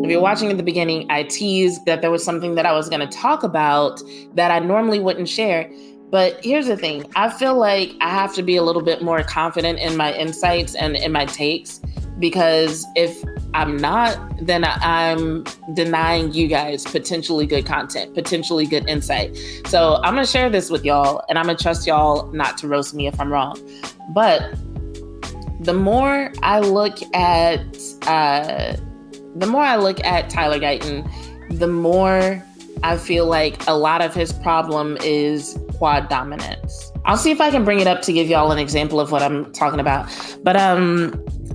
if you're watching at the beginning, I teased that there was something that I was going to talk about that I normally wouldn't share. But here's the thing. I feel like I have to be a little bit more confident in my insights and in my takes, because if I'm not, then I'm denying you guys potentially good content, potentially good insight. So I'm going to share this with y'all, and I'm going to trust y'all not to roast me if I'm wrong. But the more I look at Tyler Guyton, the more I feel like a lot of his problem is quad dominance. I'll see if I can bring it up to give y'all an example of what I'm talking about. But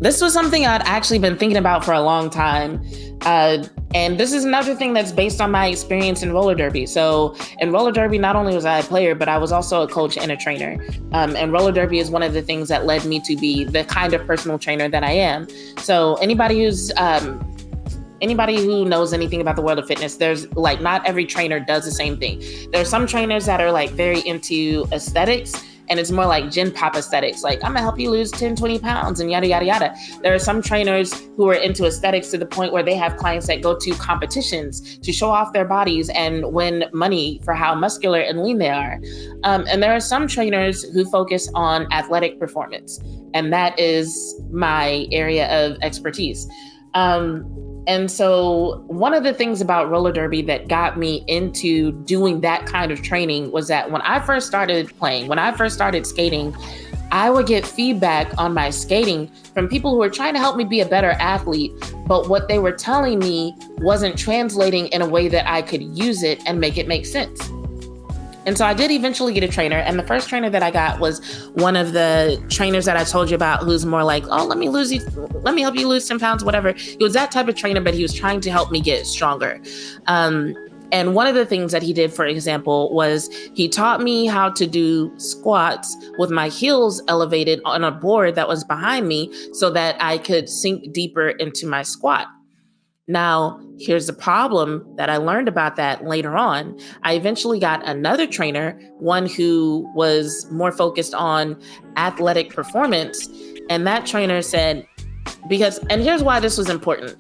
this was something I'd actually been thinking about for a long time. And this is another thing that's based on my experience in roller derby. So in roller derby, not only was I a player, but I was also a coach and a trainer. And roller derby is one of the things that led me to be the kind of personal trainer that I am. So anybody who knows anything about the world of fitness, there's like, not every trainer does the same thing. There are some trainers that are like very into aesthetics, and it's more like gym pop aesthetics. Like, I'm gonna help you lose 10, 20 pounds and yada, yada, yada. There are some trainers who are into aesthetics to the point where they have clients that go to competitions to show off their bodies and win money for how muscular and lean they are. And there are some trainers who focus on athletic performance. And that is my area of expertise. And so one of the things about roller derby that got me into doing that kind of training was that when I first started playing, when I first started skating, I would get feedback on my skating from people who were trying to help me be a better athlete, but what they were telling me wasn't translating in a way that I could use it and make it make sense. And so I did eventually get a trainer. And the first trainer that I got was one of the trainers that I told you about, who's more like, oh, let me help you lose 10 pounds, whatever. He was that type of trainer, but he was trying to help me get stronger. And one of the things that he did, for example, was he taught me how to do squats with my heels elevated on a board that was behind me so that I could sink deeper into my squat. Now, here's the problem that I learned about that later on. I eventually got another trainer, one who was more focused on athletic performance. And that trainer said, and here's why this was important.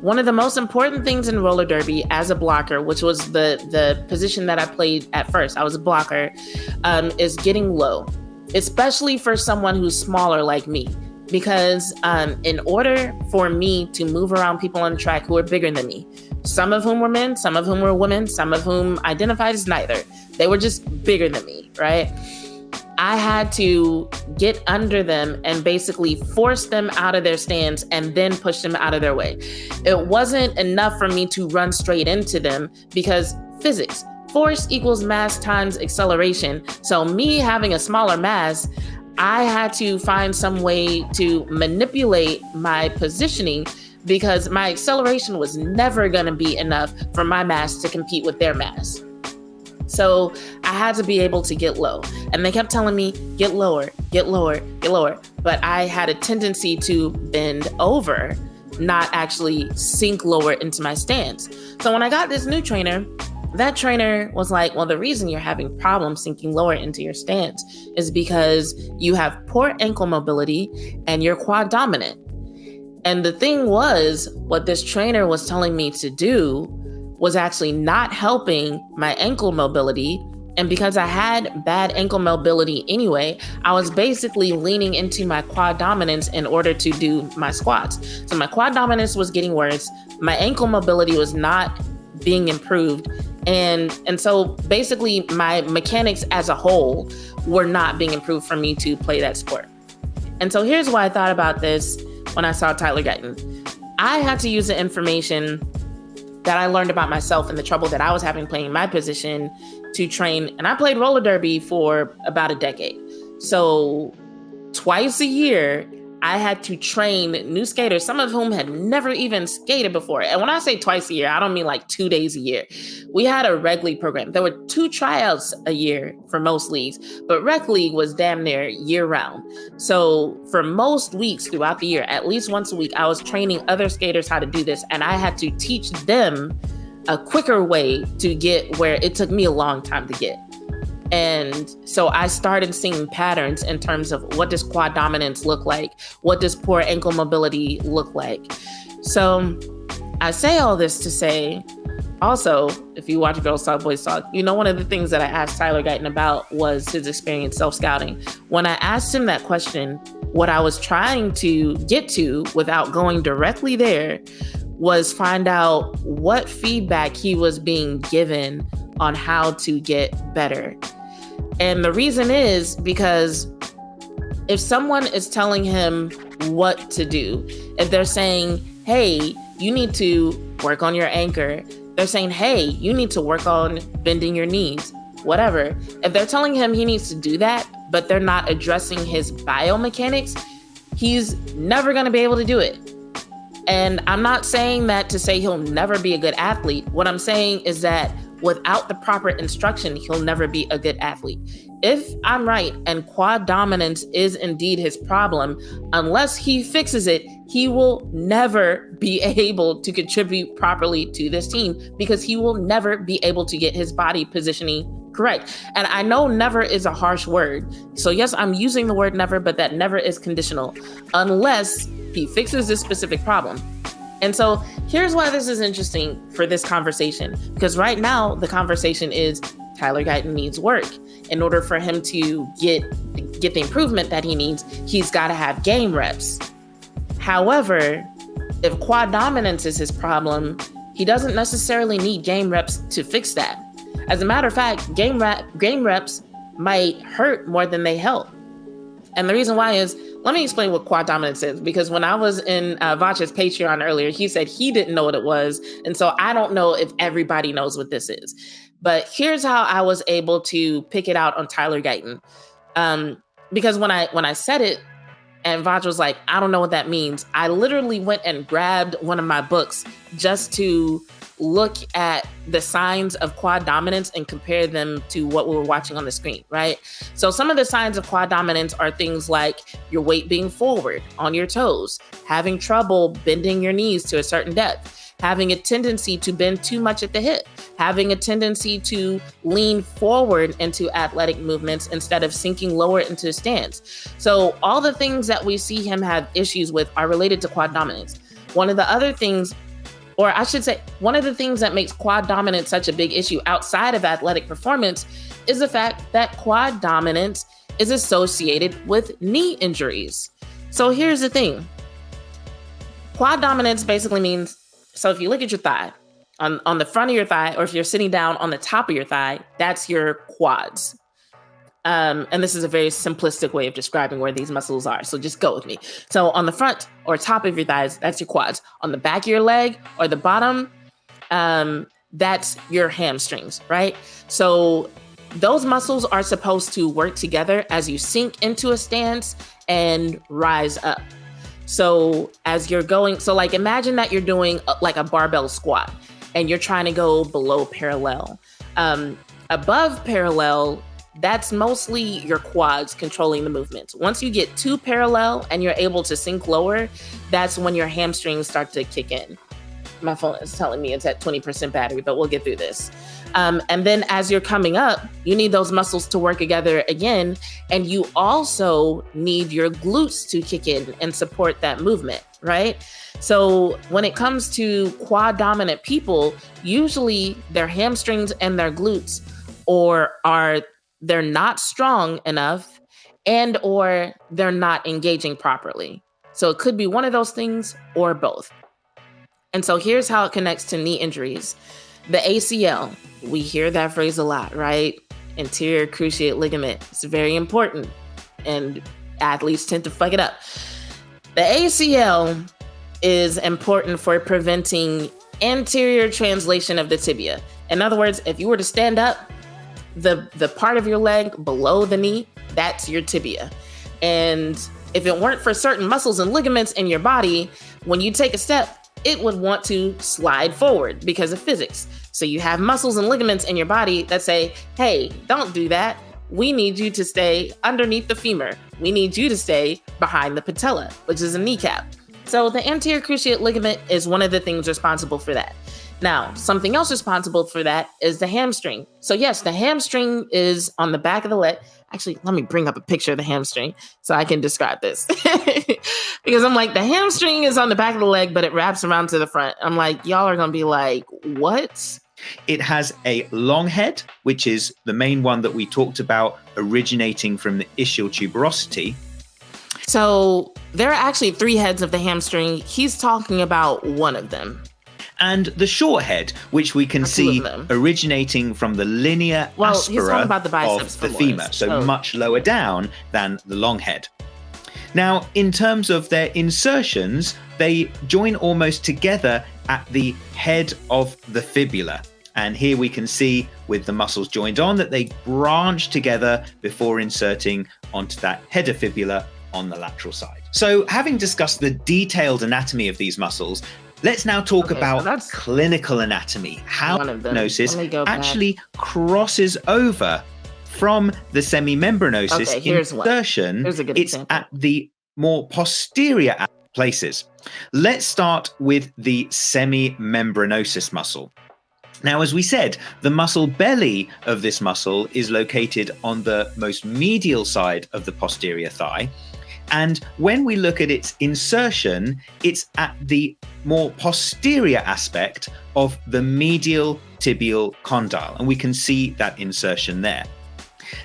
One of the most important things in roller derby as a blocker, which was the position that I played at first, I was a blocker, is getting low, especially for someone who's smaller like me. Because in order for me to move around people on the track who are bigger than me, some of whom were men, some of whom were women, some of whom identified as neither, they were just bigger than me, right? I had to get under them and basically force them out of their stance and then push them out of their way. It wasn't enough for me to run straight into them because physics, force equals mass times acceleration. So me having a smaller mass, I had to find some way to manipulate my positioning because my acceleration was never going to be enough for my mass to compete with their mass. So I had to be able to get low. And they kept telling me, get lower, get lower, get lower. But I had a tendency to bend over, not actually sink lower into my stance. So when I got this new trainer, that trainer was like, well, the reason you're having problems sinking lower into your stance is because you have poor ankle mobility and you're quad dominant. And the thing was, what this trainer was telling me to do was actually not helping my ankle mobility. And because I had bad ankle mobility anyway, I was basically leaning into my quad dominance in order to do my squats. So my quad dominance was getting worse. My ankle mobility was not being improved. And so basically my mechanics as a whole were not being improved for me to play that sport. And so here's why I thought about this when I saw Tyler Guyton. I had to use the information that I learned about myself and the trouble that I was having playing my position to train. And I played roller derby for about a decade. So twice a year, I had to train new skaters, some of whom had never even skated before. And when I say twice a year, I don't mean like 2 days a year. We had a reg league program. There were 2 tryouts a year for most leagues, but rec league was damn near year round. So for most weeks throughout the year, at least once a week, I was training other skaters how to do this. And I had to teach them a quicker way to get where it took me a long time to get. And so I started seeing patterns in terms of what does quad dominance look like? What does poor ankle mobility look like? So I say all this to say, also, if you watch Girls Talk, Boys Talk, one of the things that I asked Tyler Guyton about was his experience self-scouting. When I asked him that question, what I was trying to get to without going directly there was find out what feedback he was being given on how to get better. And the reason is because if someone is telling him what to do, if they're saying, hey, you need to work on your anchor, they're saying, hey, you need to work on bending your knees, whatever. If they're telling him he needs to do that, but they're not addressing his biomechanics, he's never going to be able to do it. And I'm not saying that to say he'll never be a good athlete. What I'm saying is that without the proper instruction, he'll never be a good athlete. If I'm right and quad dominance is indeed his problem, unless he fixes it, he will never be able to contribute properly to this team because he will never be able to get his body positioning correct. And I know never is a harsh word. So yes, I'm using the word never, but that never is conditional unless he fixes this specific problem. And so here's why this is interesting for this conversation, because right now the conversation is Tyler Guyton needs work. In order for him to get the improvement that he needs, he's got to have game reps. However, if quad dominance is his problem, he doesn't necessarily need game reps to fix that. As a matter of fact, game reps might hurt more than they help. And the reason why is, let me explain what quad dominance is, because when I was in Vacha's Patreon earlier, he said he didn't know what it was. And so I don't know if everybody knows what this is. But here's how I was able to pick it out on Tyler Guyton. Because when I said it, and Vaj was like, I don't know what that means, I literally went and grabbed one of my books just to look at the signs of quad dominance and compare them to what we were watching on the screen, right? So some of the signs of quad dominance are things like your weight being forward on your toes, having trouble bending your knees to a certain depth, having a tendency to bend too much at the hip, having a tendency to lean forward into athletic movements instead of sinking lower into a stance. So all the things that we see him have issues with are related to quad dominance. One of the other things, or I should say, one of the things that makes quad dominance such a big issue outside of athletic performance is the fact that quad dominance is associated with knee injuries. So here's the thing. Quad dominance basically means, so if you look at your thigh, on the front of your thigh, or if you're sitting down on the top of your thigh, that's your quads. And this is a very simplistic way of describing where these muscles are. So just go with me. So on the front or top of your thighs, that's your quads. On the back of your leg or the bottom, that's your hamstrings, right? So those muscles are supposed to work together as you sink into a stance and rise up. So as you're going, so like imagine that you're doing like a barbell squat and you're trying to go below parallel. Above parallel, that's mostly your quads controlling the movement. Once you get to parallel and you're able to sink lower, that's when your hamstrings start to kick in. My phone is telling me it's at 20% battery, but we'll get through this. And then as you're coming up, you need those muscles to work together again. And you also need your glutes to kick in and support that movement, right? So when it comes to quad dominant people, usually their hamstrings and their glutes they're not strong enough and or they're not engaging properly. So it could be one of those things or both. And so here's how it connects to knee injuries. The ACL, we hear that phrase a lot, right? Anterior cruciate ligament. It's very important and athletes tend to fuck it up. The ACL is important for preventing anterior translation of the tibia. In other words, if you were to stand up, the part of your leg below the knee, that's your tibia. And if it weren't for certain muscles and ligaments in your body, when you take a step, it would want to slide forward because of physics. So you have muscles and ligaments in your body that say, hey, don't do that. We need you to stay underneath the femur. We need you to stay behind the patella, which is a kneecap. So the anterior cruciate ligament is one of the things responsible for that. Now, something else responsible for that is the hamstring. So yes, the hamstring is on the back of the leg. Actually, let me bring up a picture of the hamstring so I can describe this. Because I'm like, the hamstring is on the back of the leg, but it wraps around to the front. I'm like, y'all are going to be like, what? It has a long head, which is the main one that we talked about originating from the ischial tuberosity. So there are actually 3 heads of the hamstring. He's talking about one of them. And the short head, which we can see originating from the linea aspera about the of the femur, so much lower down than the long head. Now, in terms of their insertions, they join almost together at the head of the fibula. And here we can see with the muscles joined on that they branch together before inserting onto that head of fibula on the lateral side. So having discussed the detailed anatomy of these muscles, let's now talk about clinical anatomy, how membranosis actually crosses over from the semimembranosus insertion. It's at the more posterior places. Let's start with the semimembranosus muscle. Now, as we said, the muscle belly of this muscle is located on the most medial side of the posterior thigh. And when we look at its insertion, it's at the more posterior aspect of the medial tibial condyle. And we can see that insertion there.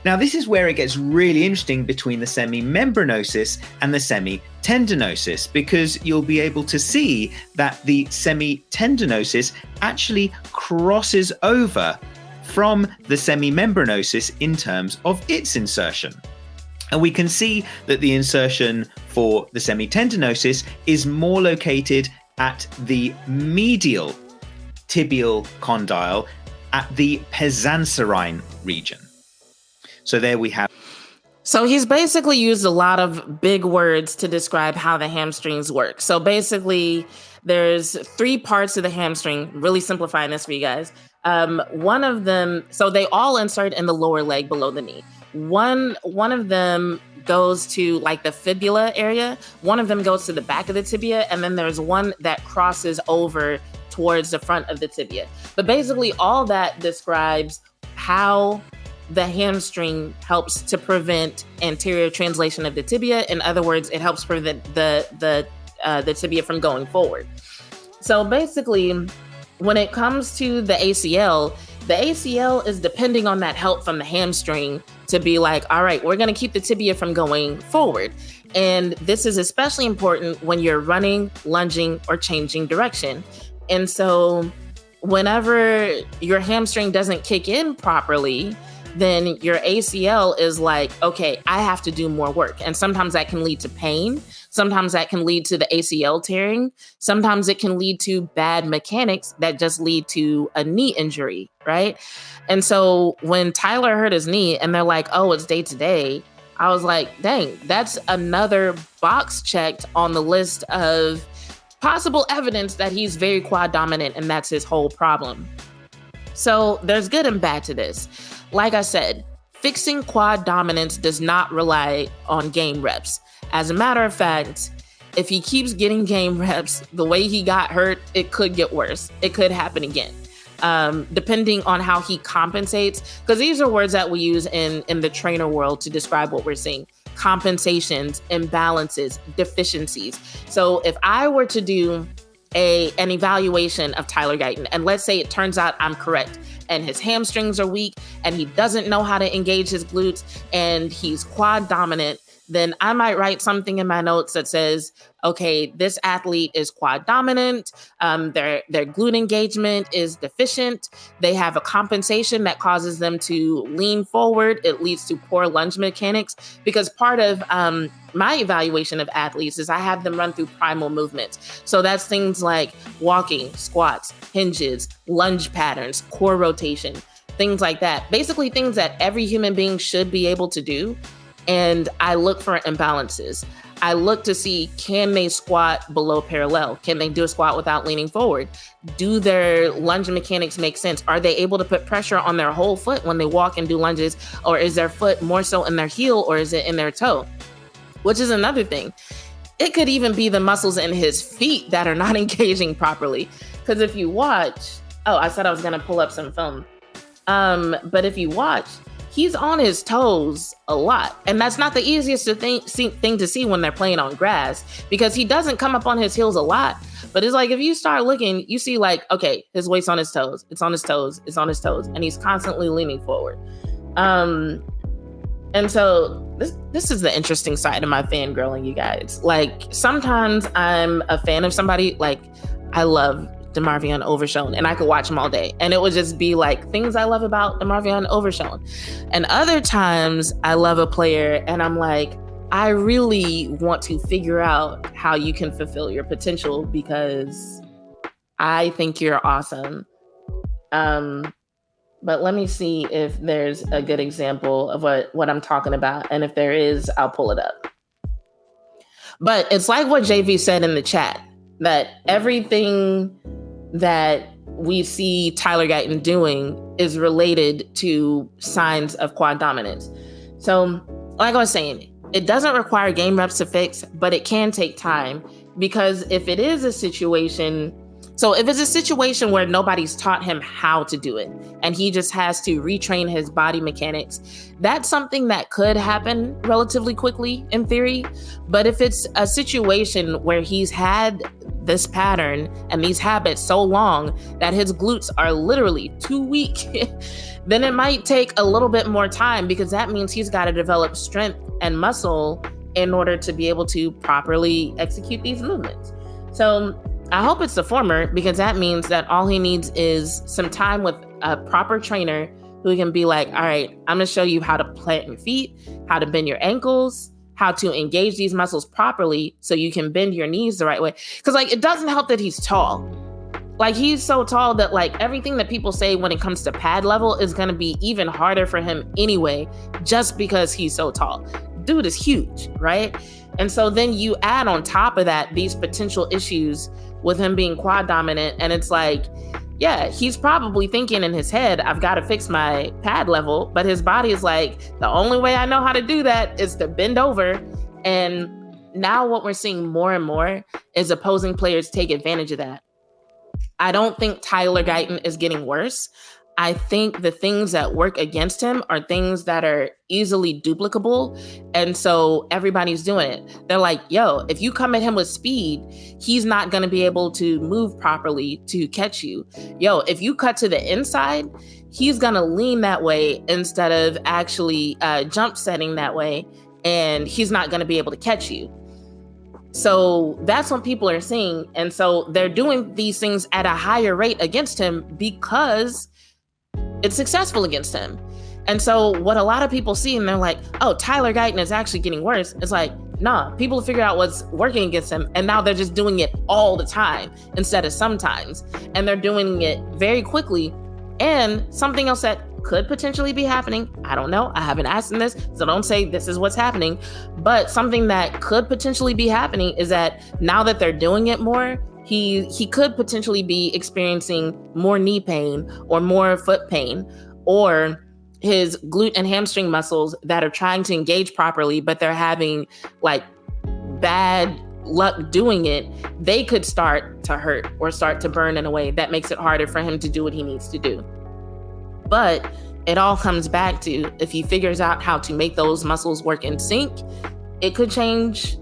Now, this is where it gets really interesting between the semimembranosus and the semitendinosus, because you'll be able to see that the semitendinosus actually crosses over from the semimembranosus in terms of its insertion. And we can see that the insertion for the semitendinosus is more located at the medial tibial condyle at the Pezanserine region. So there we have. So he's basically used a lot of big words to describe how the hamstrings work. So basically, there's 3 parts of the hamstring, really simplifying this for you guys. One of them, so they all insert in the lower leg below the knee. One of them goes to like the fibula area. One of them goes to the back of the tibia. And then there's one that crosses over towards the front of the tibia. But basically all that describes how the hamstring helps to prevent anterior translation of the tibia. In other words, it helps prevent the tibia from going forward. So basically, when it comes to the ACL is depending on that help from the hamstring to be like, all right, we're going to keep the tibia from going forward. And this is especially important when you're running, lunging, or changing direction. And so whenever your hamstring doesn't kick in properly, then your ACL is like, okay, I have to do more work. And sometimes that can lead to pain. Sometimes that can lead to the ACL tearing. Sometimes it can lead to bad mechanics that just lead to a knee injury, right? And so when Tyler hurt his knee and they're like, oh, it's day to day, I was like, dang, that's another box checked on the list of possible evidence that he's very quad dominant and that's his whole problem. So there's good and bad to this. Like I said, fixing quad dominance does not rely on game reps. As a matter of fact, if he keeps getting game reps the way he got hurt, it could get worse. It could happen again, depending on how he compensates. Because these are words that we use in the trainer world to describe what we're seeing. Compensations, imbalances, deficiencies. So if I were to do an evaluation of Tyler Guyton, and let's say it turns out I'm correct, and his hamstrings are weak, and he doesn't know how to engage his glutes, and he's quad dominant, then I might write something in my notes that says, okay, this athlete is quad dominant, their glute engagement is deficient, they have a compensation that causes them to lean forward, it leads to poor lunge mechanics, because part of my evaluation of athletes is I have them run through primal movements. So that's things like walking, squats, hinges, lunge patterns, core rotation, things like that. Basically things that every human being should be able to do. And I look for imbalances. I look to see, can they squat below parallel? Can they do a squat without leaning forward? Do their lunge mechanics make sense? Are they able to put pressure on their whole foot when they walk and do lunges? Or is their foot more so in their heel or is it in their toe? Which is another thing. It could even be the muscles in his feet that are not engaging properly. Because if you watch, Oh, I said I was going to pull up some film. But if you watch, he's on his toes a lot. And that's not the easiest thing to see when they're playing on grass, because he doesn't come up on his heels a lot. But it's like, if you start looking, you see like, okay, his weight's on his toes. It's on his toes. It's on his toes. And he's constantly leaning forward. And so this is the interesting side of my fangirling, you guys. Like, sometimes I'm a fan of somebody, like I love DeMarvion Overshown, and I could watch him all day, and it would just be like things I love about DeMarvion Overshown. And other times I love a player and I'm like, I really want to figure out how you can fulfill your potential, because I think you're awesome. But let me see if there's a good example of what I'm talking about. And if there is, I'll pull it up. But it's like what JV said in the chat, that everything that we see Tyler Guyton doing is related to signs of quad dominance. So like I was saying, it doesn't require game reps to fix, but it can take time, because if it's a situation where nobody's taught him how to do it and he just has to retrain his body mechanics, that's something that could happen relatively quickly in theory. But if it's a situation where he's had this pattern and these habits so long that his glutes are literally too weak, then it might take a little bit more time, because that means he's got to develop strength and muscle in order to be able to properly execute these movements. So I hope it's the former, because that means that all he needs is some time with a proper trainer who can be like, all right, I'm going to show you how to plant your feet, how to bend your ankles, how to engage these muscles properly so you can bend your knees the right way. Because like, it doesn't help that he's tall. Like, he's so tall that like everything that people say when it comes to pad level is going to be even harder for him anyway, just because he's so tall. Dude is huge, right? And so then you add on top of that these potential issues with him being quad dominant. And it's like, yeah, he's probably thinking in his head, I've got to fix my pad level. But his body is like, the only way I know how to do that is to bend over. And now what we're seeing more and more is opposing players take advantage of that. I don't think Tyler Guyton is getting worse. I think the things that work against him are things that are easily duplicable. And so everybody's doing it. They're like, yo, if you come at him with speed, he's not going to be able to move properly to catch you. Yo, if you cut to the inside, he's going to lean that way instead of actually jump setting that way. And he's not going to be able to catch you. So that's what people are seeing. And so they're doing these things at a higher rate against him because it's successful against him. And so what a lot of people see, and they're like, oh, Tyler Guyton is actually getting worse. It's like, nah, people figure out what's working against him. And now they're just doing it all the time instead of sometimes. And they're doing it very quickly. And something else that could potentially be happening, I don't know, I haven't asked him this, so don't say this is what's happening. But something that could potentially be happening is that now that they're doing it more, he could potentially be experiencing more knee pain or more foot pain, or his glute and hamstring muscles that are trying to engage properly, but they're having like bad luck doing it, they could start to hurt or start to burn in a way that makes it harder for him to do what he needs to do. But it all comes back to, if he figures out how to make those muscles work in sync, it could change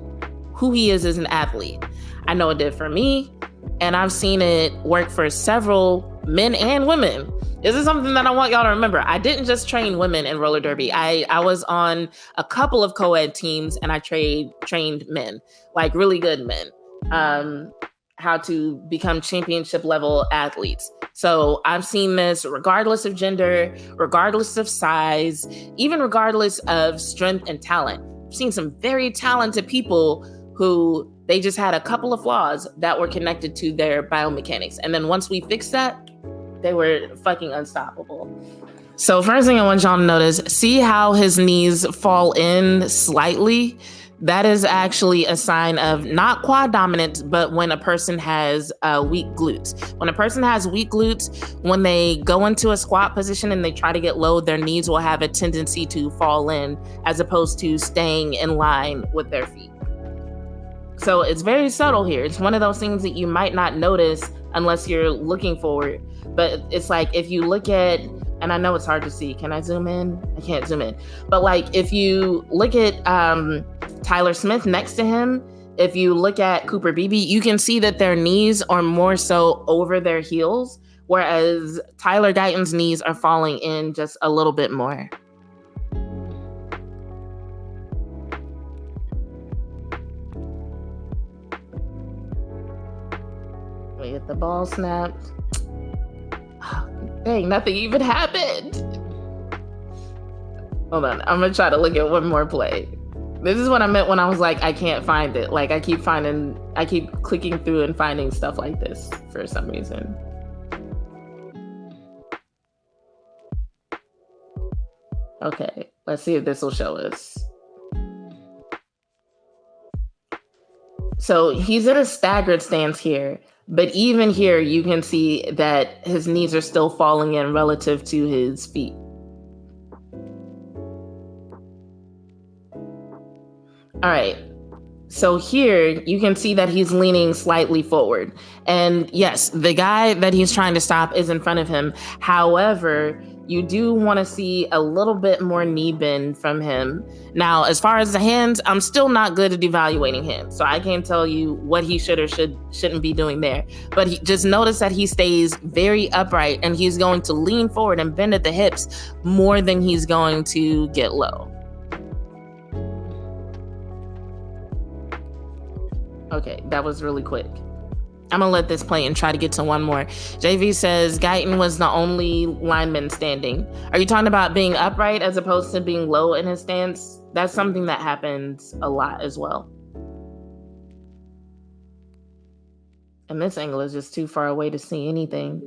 who he is as an athlete. I know it did for me, and I've seen it work for several men and women. This is something that I want y'all to remember. I didn't just train women in roller derby. I was on a couple of co-ed teams, and I trained men, like really good men, how to become championship level athletes. So I've seen this regardless of gender, regardless of size, even regardless of strength and talent. I've seen some very talented people who they just had a couple of flaws that were connected to their biomechanics. And then once we fixed that, they were fucking unstoppable. So first thing I want y'all to notice, see how his knees fall in slightly? That is actually a sign of not quad dominance, but when a person has weak glutes. When a person has weak glutes, when they go into a squat position and they try to get low, their knees will have a tendency to fall in as opposed to staying in line with their feet. So it's very subtle here. It's one of those things that you might not notice unless you're looking forward. But it's like, if you look at, and I know it's hard to see. Can I zoom in? I can't zoom in. But like, if you look at Tyler Smith next to him, if you look at Cooper Beebe, you can see that their knees are more so over their heels, whereas Tyler Guyton's knees are falling in just a little bit more. We get the ball snapped. Dang, nothing even happened. Hold on, I'm gonna try to look at one more play. This is what I meant when I was like, I can't find it. Like, I keep clicking through and finding stuff like this for some reason. Okay, let's see if this will show us. So he's in a staggered stance here, but even here you can see that his knees are still falling in relative to his feet. All right, so here you can see that he's leaning slightly forward. And yes, the guy that he's trying to stop is in front of him. However, you do want to see a little bit more knee bend from him. Now, as far as the hands, I'm still not good at evaluating hands, so I can't tell you what he should or shouldn't be doing there. But just notice that he stays very upright, and he's going to lean forward and bend at the hips more than he's going to get low. Okay, that was really quick. I'm gonna let this play and try to get to one more. JV says Guyton was the only lineman standing. Are you talking about being upright as opposed to being low in his stance? That's something that happens a lot as well. And this angle is just too far away to see anything.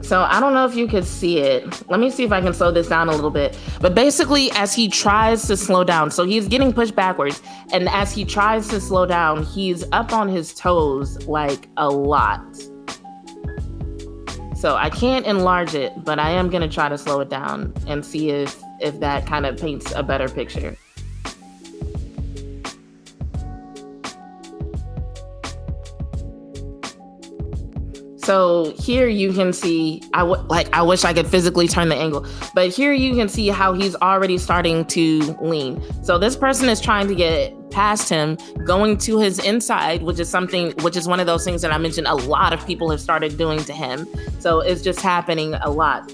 So I don't know if you could see it. Let me see if I can slow this down a little bit. But basically, as he tries to slow down, so he's getting pushed backwards. And as he tries to slow down, he's up on his toes like a lot. So I can't enlarge it, but I am gonna try to slow it down and see if that kind of paints a better picture. So here you can see, I wish I could physically turn the angle, but here you can see how he's already starting to lean. So this person is trying to get past him, going to his inside, which is one of those things that I mentioned a lot of people have started doing to him. So it's just happening a lot.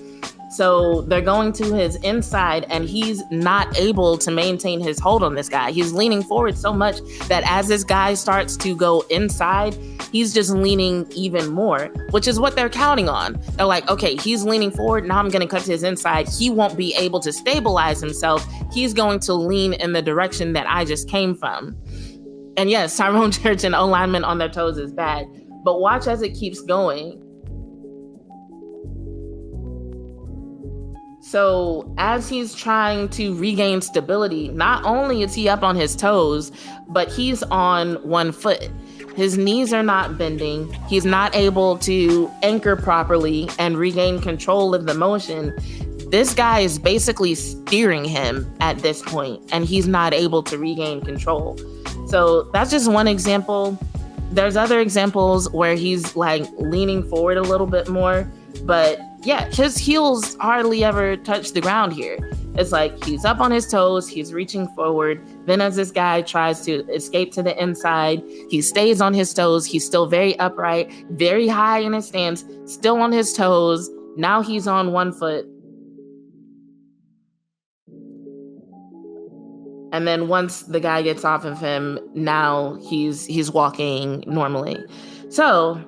So they're going to his inside, and he's not able to maintain his hold on this guy. He's leaning forward so much that as this guy starts to go inside, he's just leaning even more, which is what they're counting on. They're like, okay, he's leaning forward. Now I'm going to cut to his inside. He won't be able to stabilize himself. He's going to lean in the direction that I just came from. And yes, Tyrone Church and O-linemen on their toes is bad, but watch as it keeps going. So as he's trying to regain stability, not only is he up on his toes, but he's on one foot. His knees are not bending. He's not able to anchor properly and regain control of the motion. This guy is basically steering him at this point, and he's not able to regain control. So that's just one example. There's other examples where he's like leaning forward a little bit more, but yeah, his heels hardly ever touch the ground here. It's like he's up on his toes, he's reaching forward. Then as this guy tries to escape to the inside, he stays on his toes. He's still very upright, very high in his stance, still on his toes. Now he's on one foot. And then once the guy gets off of him, now he's walking normally. So,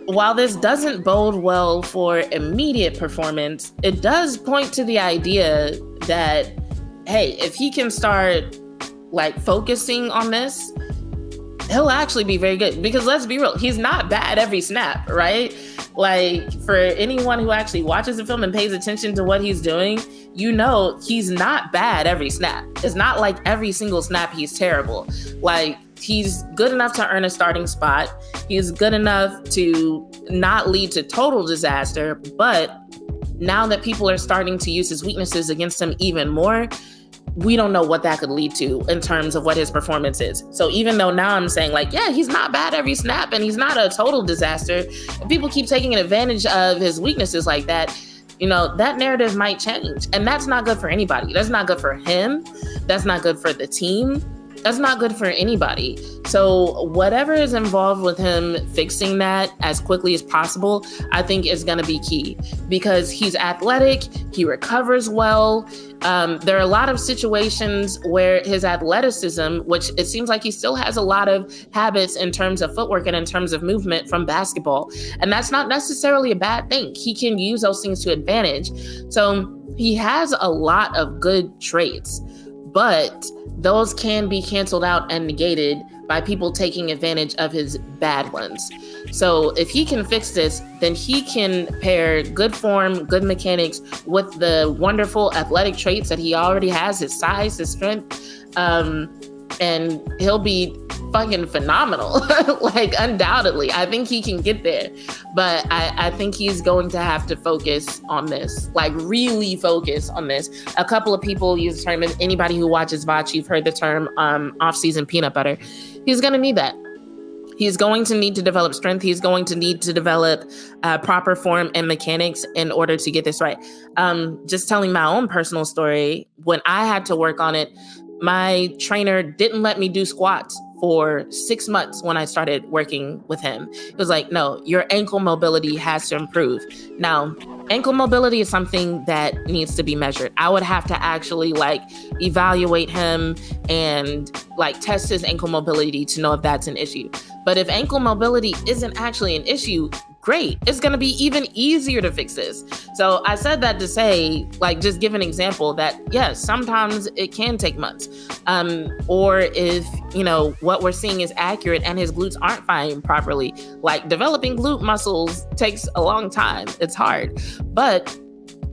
while this doesn't bode well for immediate performance, it does point to the idea that, hey, if he can start like focusing on this, he'll actually be very good. Because let's be real, he's not bad every snap, right? Like, for anyone who actually watches the film and pays attention to what he's doing, you know he's not bad every snap. It's not like every single snap he's terrible. Like, he's good enough to earn a starting spot. He's good enough to not lead to total disaster. But now that people are starting to use his weaknesses against him even more, we don't know what that could lead to in terms of what his performance is. So even though now I'm saying like, yeah, he's not bad every snap and he's not a total disaster, if people keep taking advantage of his weaknesses like that, that narrative might change. And that's not good for anybody. That's not good for him. That's not good for the team. That's not good for anybody. So whatever is involved with him fixing that as quickly as possible, I think is going to be key, because he's athletic, he recovers well. There are a lot of situations where his athleticism, which it seems like he still has a lot of habits in terms of footwork and in terms of movement from basketball. And that's not necessarily a bad thing. He can use those things to advantage. So he has a lot of good traits, but those can be canceled out and negated by people taking advantage of his bad ones. So if he can fix this, then he can pair good form, good mechanics with the wonderful athletic traits that he already has, his size, his strength, and he'll be fucking phenomenal. Like, undoubtedly, I think he can get there, but I think he's going to have to focus on this, like really focus on this. A couple of people use the term, anybody who watches VOD, you've heard the term off-season peanut butter. He's going to need that. He's going to need to develop strength. He's going to need to develop proper form and mechanics in order to get this right. Just telling my own personal story, when I had to work on it, my trainer didn't let me do squats for 6 months when I started working with him. It was like, no, your ankle mobility has to improve. Now, ankle mobility is something that needs to be measured. I would have to actually evaluate him and test his ankle mobility to know if that's an issue. But if ankle mobility isn't actually an issue, great. It's going to be even easier to fix this. So I said that to say, just give an example that, yes, sometimes it can take months. Or if, what we're seeing is accurate and his glutes aren't firing properly, developing glute muscles takes a long time. It's hard. But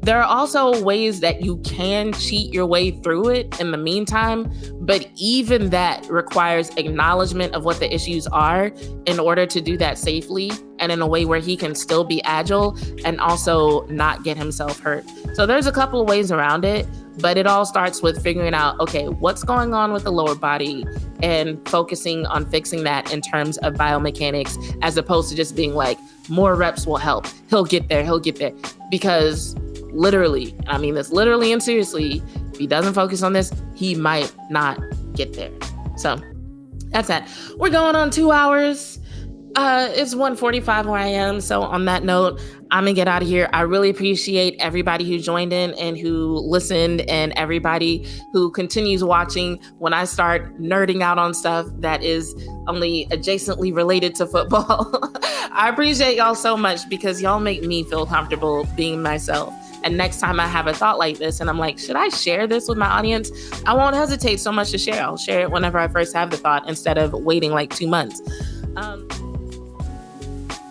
there are also ways that you can cheat your way through it in the meantime, but even that requires acknowledgement of what the issues are in order to do that safely and in a way where he can still be agile and also not get himself hurt. So there's a couple of ways around it, but it all starts with figuring out, okay, what's going on with the lower body and focusing on fixing that in terms of biomechanics, as opposed to just being more reps will help. He'll get there. Because literally, I mean this literally and seriously, if he doesn't focus on this, he might not get there. So that's that. We're going on 2 hours. It's 1:45 where I am. So on that note, I'm gonna get out of here. I really appreciate everybody who joined in and who listened, and everybody who continues watching when I start nerding out on stuff that is only adjacently related to football. I appreciate y'all so much, because y'all make me feel comfortable being myself. And next time I have a thought like this and I'm like, should I share this with my audience? I won't hesitate so much to share. I'll share it whenever I first have the thought instead of waiting 2 months.